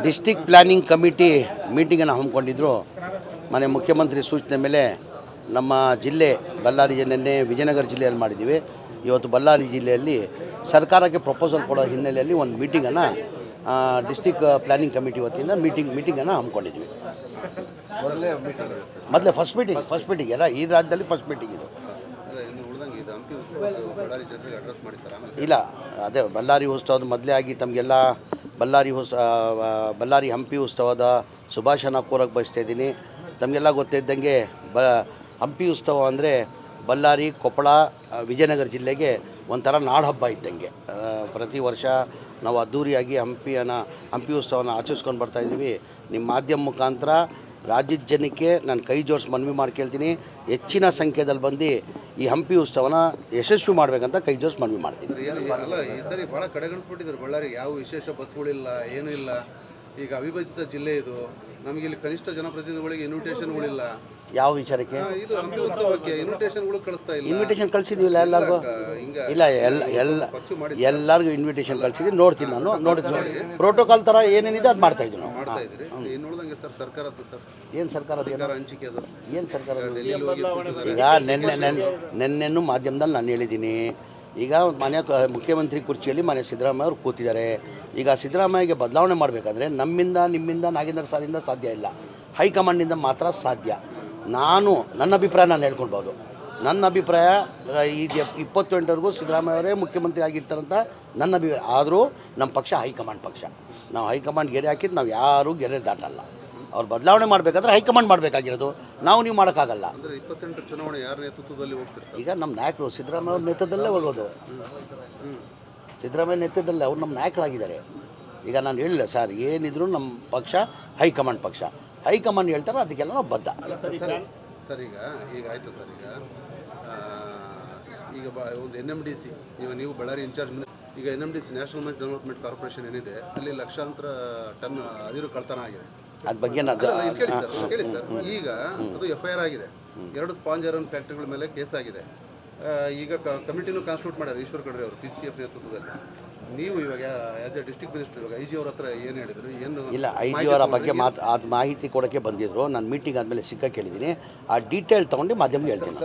District planning committee ಮೀಟಿಂಗನ್ನು ಹಮ್ಮಿಕೊಂಡಿದ್ದರು. ಮನೆ ಮುಖ್ಯಮಂತ್ರಿ ಸೂಚನೆ ಮೇಲೆ ನಮ್ಮ ಜಿಲ್ಲೆ ಬಳ್ಳಾರಿ ನಿನ್ನೆ ವಿಜಯನಗರ ಜಿಲ್ಲೆಯಲ್ಲಿ ಮಾಡಿದ್ದೀವಿ. ಇವತ್ತು ಬಳ್ಳಾರಿ ಜಿಲ್ಲೆಯಲ್ಲಿ ಸರ್ಕಾರಕ್ಕೆ ಪ್ರಪೋಸಲ್ ಕೊಡೋ ಹಿನ್ನೆಲೆಯಲ್ಲಿ ಒಂದು ಮೀಟಿಂಗನ್ನು ಡಿಸ್ಟಿಕ್ ಪ್ಲ್ಯಾನಿಂಗ್ ಕಮಿಟಿ ವತಿಯಿಂದ ಮೀಟಿಂಗನ್ನು ಹಮ್ಮಿಕೊಂಡಿದ್ವಿ. ಮೊದಲೇ ಫಸ್ಟ್ ಮೀಟಿಂಗ್ ಎಲ್ಲ ಈ ರಾಜ್ಯದಲ್ಲಿ ಫಸ್ಟ್ ಮೀಟಿಂಗ್ ಇದು. ಇಲ್ಲ, ಅದೇ ಬಳ್ಳಾರಿ ಉತ್ಸವದ ಮೊದಲೇ ಆಗಿ ತಮಗೆಲ್ಲ ಬಳ್ಳಾರಿ ಹಂಪಿ ಉತ್ಸವದ ಶುಭಾಶಯನ ಕೋರಕ್ಕೆ ಬಯಸ್ತಾ ಇದ್ದೀನಿ. ತಮಗೆಲ್ಲ ಗೊತ್ತಿದ್ದಂಗೆ ಹಂಪಿ ಉತ್ಸವ ಅಂದರೆ ಬಳ್ಳಾರಿ, ಕೊಪ್ಪಳ, ವಿಜಯನಗರ ಜಿಲ್ಲೆಗೆ ಒಂಥರ ನಾಡಹಬ್ಬ ಇದ್ದಂಗೆ. ಪ್ರತಿ ವರ್ಷ ನಾವು ಅದ್ಧೂರಿಯಾಗಿ ಹಂಪಿ ಉತ್ಸವನ ಆಚರಿಸ್ಕೊಂಡು ಬರ್ತಾಯಿದ್ದೀವಿ. ನಿಮ್ಮ ಮಾಧ್ಯಮ ಮುಖಾಂತರ ರಾಜ್ಯದ ಜನಕ್ಕೆ ನಾನು ಕೈ ಜೋಡಿಸಿ ಮನವಿ ಮಾಡಿ ಕೇಳ್ತೀನಿ, ಹೆಚ್ಚಿನ ಸಂಖ್ಯೆಯಲ್ಲಿ ಬಂದು ಈ ಹಂಪಿ ಉತ್ಸವನ ಯಶಸ್ವಿ ಮಾಡಬೇಕಂತ ಕೈ ಜೋಡಿಸಿ ಮನವಿ ಮಾಡ್ತೀನಿ. ಅಲ್ಲ, ಈ ಸರಿ ಭಾಳ ಕಡೆಗಣಿಸ್ಬಿಟ್ಟಿದ್ದಾರೆ. ಬಳ್ಳಾರಿ ಯಾವ ವಿಶೇಷ ಬಸ್ಗಳಿಲ್ಲ, ಏನೂ ಇಲ್ಲ. ಈಗ ಅವಿಭಜಿತ ಜಿಲ್ಲೆ ಇದು. ನಮಗೆ ಇಲ್ಲಿ ಕನಿಷ್ಠ ಜನಪ್ರತಿನಿಧಿಗಳಿಗೆ ಇನ್ವಿಟೇಷನ್ಗಳಿಲ್ಲ. ಯಾವ ವಿಚಾರಕ್ಕೆ? ಇದು ಹಂಪಿ ಉತ್ಸವಕ್ಕೆ ಇನ್ವಿಟೇಷನ್ಗಳು ಕಳಿಸ್ತಾ ಇಲ್ಲ. ಇನ್ವಿಟೇಷನ್ ಕಳಿಸಿದ್ದೀವಿಲ್ಲ ಎಲ್ಲರಿಗೂ? ಇಲ್ಲ, ಎಲ್ಲರಿಗೂ ಇನ್ವಿಟೇಷನ್ ಕಳಿಸಿದ್ವಿ. ನೋಡ್ತೀನಿ, ನಾನು ನೋಡ್ತೀನಿ. ಪ್ರೋಟೋಕಾಲ್ ಥರ ಏನೇನಿದೆ ಅದು ಮಾಡ್ತಾಯಿದ್ವಿ ನಾವು. ಮಾಡ್ತಾ ಇದ್ದೀರಿ. ಏನು ನೋಡಿದಂಗೆ ಸರ್ ಸರ್ಕಾರದ್ದು ಸರ್ ಏನು ಸರ್ಕಾರದ ಹಂಚಿಕೆ ಅದು ಏನು ಸರ್ಕಾರ? ಈಗ ನೆನ್ನೆನೂ ಮಾಧ್ಯಮದಲ್ಲಿ ನಾನು ಹೇಳಿದ್ದೀನಿ. ಈಗ ಮುಖ್ಯಮಂತ್ರಿ ಕುರ್ಚಿಯಲ್ಲಿ ಸಿದ್ದರಾಮಯ್ಯ ಅವರು ಕೂತಿದ್ದಾರೆ. ಈಗ ಸಿದ್ದರಾಮಯ್ಯಗೆ ಬದಲಾವಣೆ ಮಾಡಬೇಕಾದ್ರೆ ನಿಮ್ಮಿಂದ ನಾಗೇಂದ್ರ ಸಾರಿಂದ ಸಾಧ್ಯ ಇಲ್ಲ, ಹೈಕಮಾಂಡಿಂದ ಮಾತ್ರ ಸಾಧ್ಯ. ನನ್ನ ಅಭಿಪ್ರಾಯ ನಾನು ಹೇಳ್ಕೊಳ್ಬೋದು. ನನ್ನ ಅಭಿಪ್ರಾಯ ಈ 28ವರೆಗೂ ಸಿದ್ದರಾಮಯ್ಯ ಅವರೇ ಮುಖ್ಯಮಂತ್ರಿ ಆಗಿರ್ತಾರಂತ ನನ್ನ ಅಭಿಪ್ರಾಯ. ಆದರೂ ನಮ್ಮ ಪಕ್ಷ ಹೈಕಮಾಂಡ್ ಪಕ್ಷ. ನಾವು ಹೈಕಮಾಂಡ್ ಗೆರೆ ಹಾಕಿದ್ದು ನಾವು ಯಾರೂ ಗೆರೆ ದಾಟಲ್ಲ. ಅವ್ರು ಬದಲಾವಣೆ ಮಾಡಬೇಕಾದ್ರೆ ಹೈಕಮಾಂಡ್ ಮಾಡಬೇಕಾಗಿರೋದು, ನೀವು ಮಾಡೋಕ್ಕಾಗಲ್ಲ. ಅಂದರೆ 28 ಚುನಾವಣೆ ಯಾರ ನೇತೃತ್ವದಲ್ಲಿ ಹೋಗ್ತಾರೆ? ಈಗ ನಮ್ಮ ನಾಯಕರು ಸಿದ್ದರಾಮಯ್ಯ ಅವ್ರ ನೇತೃತ್ವದಲ್ಲೇ ಹೋಗೋದು. ಸಿದ್ದರಾಮಯ್ಯ ನೇತೃತ್ವದಲ್ಲೇ ಅವ್ರು ನಮ್ಮ ನಾಯಕರಾಗಿದ್ದಾರೆ. ಈಗ ನಾನು ಹೇಳಿಲ್ಲ ಸರ್, ಏನಿದ್ರು ನಮ್ಮ ಪಕ್ಷ ಹೈಕಮಾಂಡ್ ಪಕ್ಷ. ಹೈಕಮಾಂಡ್ ಹೇಳ್ತಾರೆ, ಅದಕ್ಕೆಲ್ಲ ನಾವು ಬದ್ಧ. ಸರ್ ಈಗ ಆಯಿತು ಸರ್. ಈಗ ಒಂದು NMDC ನೀವು ಬಳ್ಳಾರಿ ಇನ್ಚಾರ್ಜ್. ಈಗ NMDC national made development corporation ಏನಿದೆ, ಅಲ್ಲಿ ಲಕ್ಷಾಂತರ ಟನ್ ಅದಿರು ಕಳ್ತನ ಆಗಿದೆ. ಅದ್ರ ಬಗ್ಗೆ ಕೇಳಿ ಸರ್. ಈಗ ಅದು FIR ಆಗಿದೆ. 2 ಸ್ಪಾಂಜ್ ಐರನ್ ಫ್ಯಾಕ್ಟ್ರಿಗಳ ಮೇಲೆ ಕೇಸ್ ಆಗಿದೆ. ಈಗ ಕಮಿಟಿನೂ ಕಾನ್ಸ್ಟಿಟ್ಯೂಟ್ ಮಾಡ್ಯಾರ ಈಶ್ವರ್ ಖಂಡ್ರೆ ಅವರು PCF ನೇತೃತ್ವದಲ್ಲಿ. ನೀವು ಇವಾಗ ಆ್ಯಸ್ ಎ ಡಿಸ್ಟ್ರಿಕ್ಟ್ ಮಿನಿಸ್ಟರ್ ಇವಾಗ IG ಅವ್ರ ಹತ್ರ ಏನು ಹೇಳಿದ್ರು? ಏನು ಇಲ್ಲ, IG ಅವರ ಬಗ್ಗೆ ಅದು ಮಾಹಿತಿ ಕೊಡೋಕ್ಕೆ ಬಂದಿದ್ರು. ನಾನು ಮೀಟಿಂಗ್ ಆದಮೇಲೆ ಸಿಕ್ಕ ಕೇಳಿದ್ದೀನಿ. ಆ ಡೀಟೇಲ್ ತೊಗೊಂಡು ಮಾಧ್ಯಮಕ್ಕೆ ಹೇಳ್ತೀನಿ.